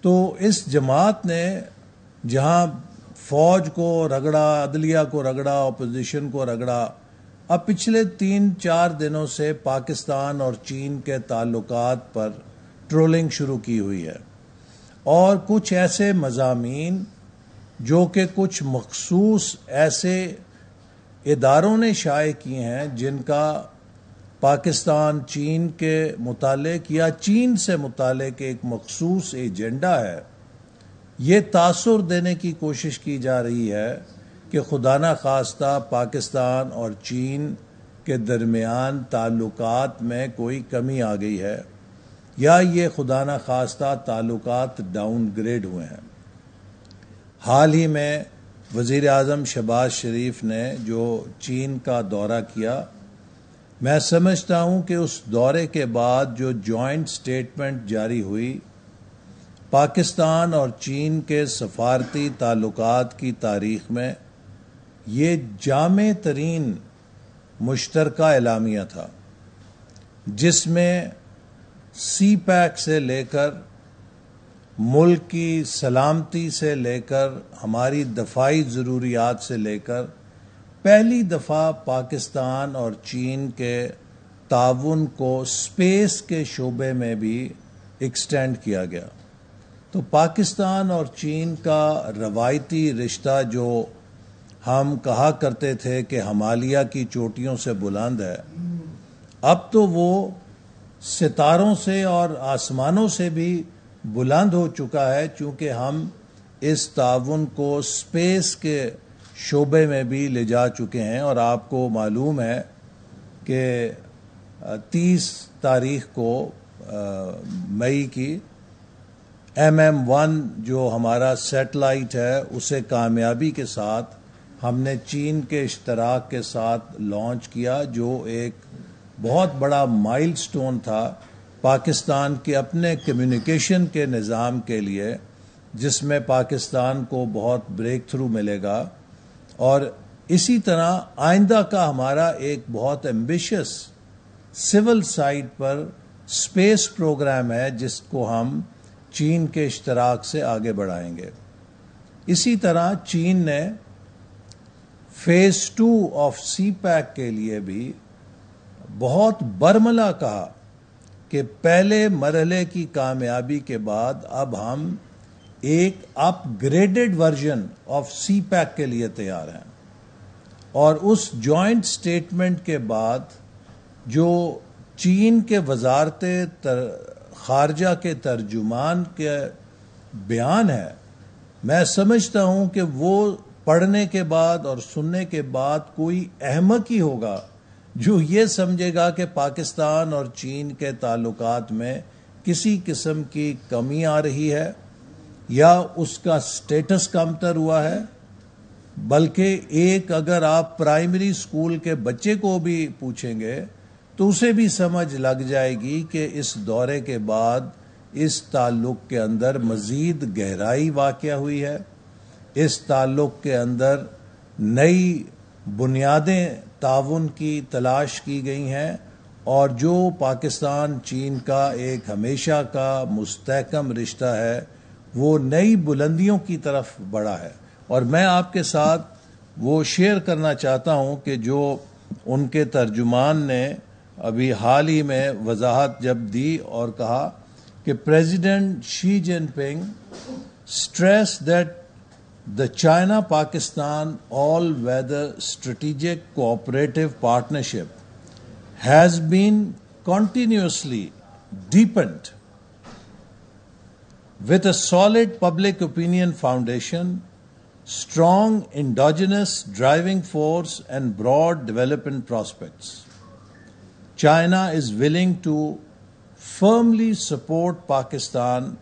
تو اس جماعت نے جہاں فوج کو رگڑا، عدلیہ کو رگڑا، اپوزیشن کو رگڑا، اب پچھلے 3-4 دنوں سے پاکستان اور چین کے تعلقات پر ٹرولنگ شروع کی ہوئی ہے، اور کچھ ایسے مضامین جو کہ کچھ مخصوص ایسے اداروں نے شائع کیے ہیں جن کا پاکستان چین کے متعلق یا چین سے متعلق ایک مخصوص ایجنڈا ہے، یہ تاثر دینے کی کوشش کی جا رہی ہے کہ خدا نخواستہ پاکستان اور چین کے درمیان تعلقات میں کوئی کمی آ گئی ہے، یا یہ خدا نخواستہ تعلقات ڈاؤن گریڈ ہوئے ہیں۔ حال ہی میں وزیر اعظم شہباز شریف نے جو چین کا دورہ کیا، میں سمجھتا ہوں کہ اس دورے کے بعد جو جوائنٹ سٹیٹمنٹ جاری ہوئی، پاکستان اور چین کے سفارتی تعلقات کی تاریخ میں یہ جامع ترین مشترکہ اعلامیہ تھا، جس میں سی پیک سے لے کر ملک کی سلامتی سے لے کر ہماری دفاعی ضروریات سے لے کر پہلی دفعہ پاکستان اور چین کے تعاون کو اسپیس کے شعبے میں بھی ایکسٹینڈ کیا گیا۔ تو پاکستان اور چین کا روایتی رشتہ جو ہم کہا کرتے تھے کہ ہمالیہ کی چوٹیوں سے بلند ہے، اب تو وہ ستاروں سے اور آسمانوں سے بھی بلند ہو چکا ہے، چونکہ ہم اس تعاون کو اسپیس کے شعبے میں بھی لے جا چکے ہیں۔ اور آپ کو معلوم ہے کہ 30 تاریخ کو مئی کی MM-1 جو ہمارا سیٹلائٹ ہے، اسے کامیابی کے ساتھ ہم نے چین کے اشتراک کے ساتھ لانچ کیا، جو ایک بہت بڑا مائل سٹون تھا پاکستان کے اپنے کمیونیکیشن کے نظام کے لیے، جس میں پاکستان کو بہت بریک تھرو ملے گا۔ اور اسی طرح آئندہ کا ہمارا ایک بہت ایمبیشس سول سائٹ پر اسپیس پروگرام ہے، جس کو ہم چین کے اشتراک سے آگے بڑھائیں گے۔ اسی طرح چین نے فیز 2 آف سی پیک کے لیے بھی بہت برملا کہا کہ پہلے مرحلے کی کامیابی کے بعد اب ہم ایک upgraded version of CPEC کے لیے تیار ہیں۔ اور اس جوائنٹ سٹیٹمنٹ کے بعد جو چین کے وزارت خارجہ کے ترجمان کے بیان ہے، میں سمجھتا ہوں کہ وہ پڑھنے کے بعد اور سننے کے بعد کوئی احمق ہی ہوگا جو یہ سمجھے گا کہ پاکستان اور چین کے تعلقات میں کسی قسم کی کمی آ رہی ہے یا اس کا سٹیٹس کمتر ہوا ہے۔ بلکہ ایک اگر آپ پرائمری اسکول کے بچے کو بھی پوچھیں گے تو اسے بھی سمجھ لگ جائے گی کہ اس دورے کے بعد اس تعلق کے اندر مزید گہرائی واقع ہوئی ہے، اس تعلق کے اندر نئی بنیادیں تعاون کی تلاش کی گئی ہیں، اور جو پاکستان چین کا ایک ہمیشہ کا مستحکم رشتہ ہے وہ نئی بلندیوں کی طرف بڑھا ہے۔ اور میں آپ کے ساتھ وہ شیئر کرنا چاہتا ہوں کہ جو ان کے ترجمان نے ابھی حال ہی میں وضاحت جب دی اور کہا کہ پریزیڈنٹ شی جن پنگ stress that the China-Pakistan all-weather strategic cooperative partnership has been continuously deepened with a solid public opinion foundation, strong endogenous driving force and broad development prospects. China is willing to firmly support Pakistan,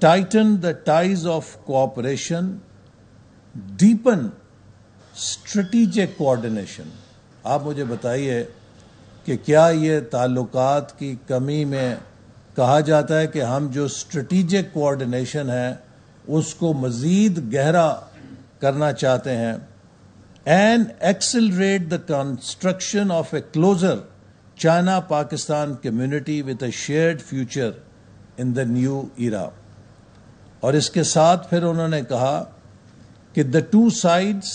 tighten the ties of cooperation, deepen strategic coordination. آپ مجھے بتائیے کہ کیا یہ تعلقات کی کمی میں کہا جاتا ہے کہ ہم جو اسٹریٹجک کوآرڈینیشن ہے اس کو مزید گہرا کرنا چاہتے ہیں، and accelerate the construction of a closer China Pakistan community with a shared future in the new era. اور اس کے ساتھ پھر انہوں نے کہا کہ the two sides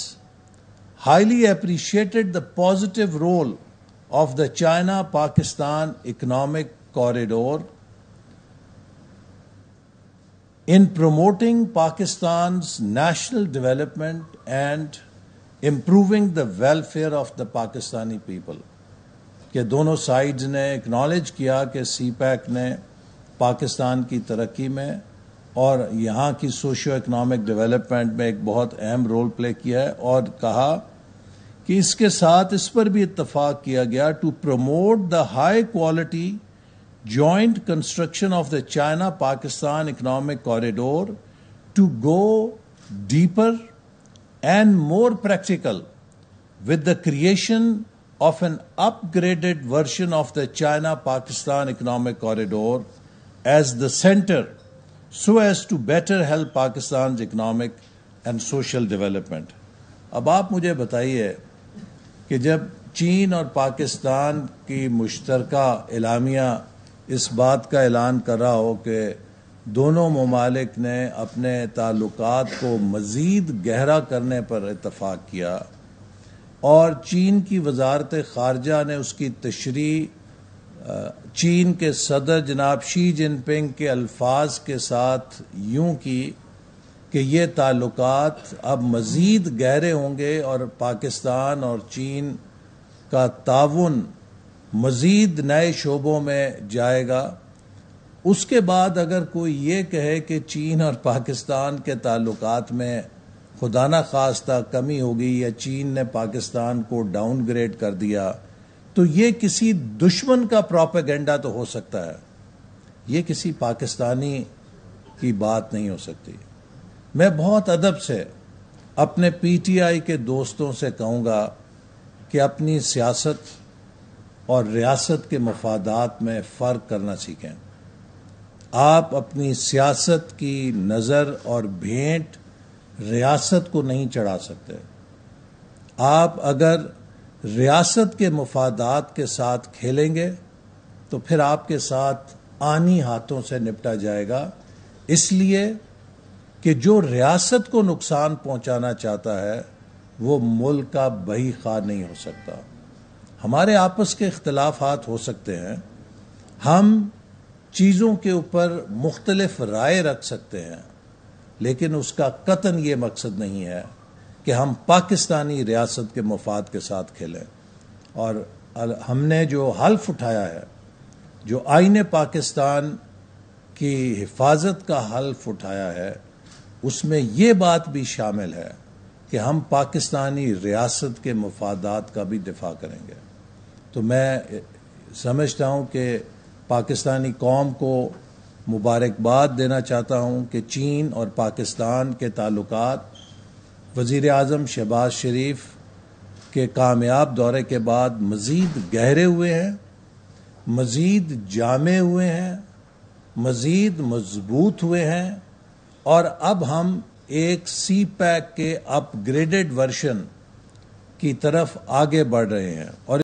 highly appreciated the positive role of the China-Pakistan economic corridor in promoting Pakistan's national development and improving the welfare of the Pakistani people. کہ دونوں سائیڈز نے اکنالج کیا کہ سی پیک نے پاکستان کی ترقی میں اور یہاں کی سوشیو اکنامک ڈیولپمنٹ میں ایک بہت اہم رول پلے کیا ہے، اور کہا کہ اس کے ساتھ اس پر بھی اتفاق کیا گیا to promote the high quality joint construction of the China Pakistan economic corridor to go deeper and more practical with the creation of an upgraded version of the China-Pakistan economic corridor as the center so as to better help Pakistan's economic and social development. اب آپ مجھے بتائیے کہ جب چین اور پاکستان کی مشترکہ اعلامیہ اس بات کا اعلان کر رہا ہو کہ دونوں ممالک نے اپنے تعلقات کو مزید گہرا کرنے پر اتفاق کیا، اور چین کی وزارت خارجہ نے اس کی تشریح چین کے صدر جناب شی جن پنگ کے الفاظ کے ساتھ یوں کی کہ یہ تعلقات اب مزید گہرے ہوں گے اور پاکستان اور چین کا تعاون مزید نئے شعبوں میں جائے گا. اس کے بعد اگر کوئی یہ کہے کہ چین اور پاکستان کے تعلقات میں خدا نہ خواستہ کمی ہوگی یا چین نے پاکستان کو ڈاؤن گریڈ کر دیا، تو یہ کسی دشمن کا پروپیگنڈا تو ہو سکتا ہے، یہ کسی پاکستانی کی بات نہیں ہو سکتی. میں بہت ادب سے اپنے پی ٹی آئی کے دوستوں سے کہوں گا کہ اپنی سیاست اور ریاست کے مفادات میں فرق کرنا سیکھیں. آپ اپنی سیاست کی نظر اور بھینٹ ریاست کو نہیں چڑھا سکتے. آپ اگر ریاست کے مفادات کے ساتھ کھیلیں گے تو پھر آپ کے ساتھ آنی ہاتھوں سے نپٹا جائے گا، اس لیے کہ جو ریاست کو نقصان پہنچانا چاہتا ہے وہ ملک کا بہی خواہ نہیں ہو سکتا. ہمارے آپس کے اختلافات ہو سکتے ہیں، ہم چیزوں کے اوپر مختلف رائے رکھ سکتے ہیں، لیکن اس کا قطعاً یہ مقصد نہیں ہے کہ ہم پاکستانی ریاست کے مفاد کے ساتھ کھیلیں. اور ہم نے جو حلف اٹھایا ہے، جو آئین پاکستان کی حفاظت کا حلف اٹھایا ہے، اس میں یہ بات بھی شامل ہے کہ ہم پاکستانی ریاست کے مفادات کا بھی دفاع کریں گے. تو میں سمجھتا ہوں کہ پاکستانی قوم کو مبارکباد دینا چاہتا ہوں کہ چین اور پاکستان کے تعلقات وزیر اعظم شہباز شریف کے کامیاب دورے کے بعد مزید گہرے ہوئے ہیں، مزید جامع ہوئے ہیں، مزید مضبوط ہوئے ہیں، اور اب ہم ایک سی پیک کے اپ گریڈڈ ورژن کی طرف آگے بڑھ رہے ہیں. اور